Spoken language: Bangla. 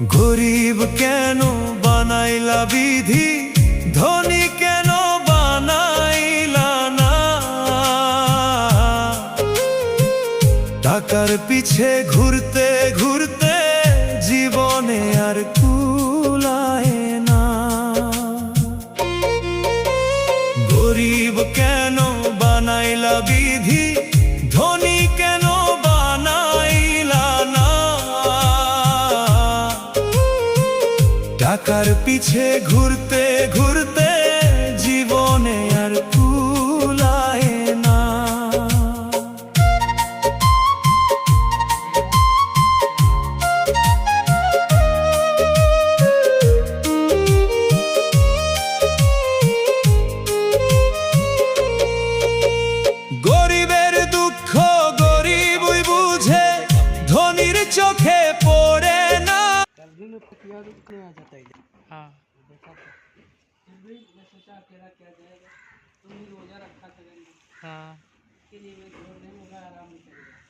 গরিব কেন বানাইলা বিধি, ধনী কেন বানাইলা না? টাকার পিছে ঘুরতে ঘুরতে জীবনে আর কুলায় না। গরিব কেন বানাইলা বিধি, ধনী কেন বানাইলা না? টাকার পিছে ঘুরতে ঘুরতে জীবনে আর কুলায় না। গরিবের দুঃখ গরিবই বুঝে, ধনীর চোখে পড়ে না। हाँ हाँ के लिए मैं छोड़ देंगे, आराम करेगा।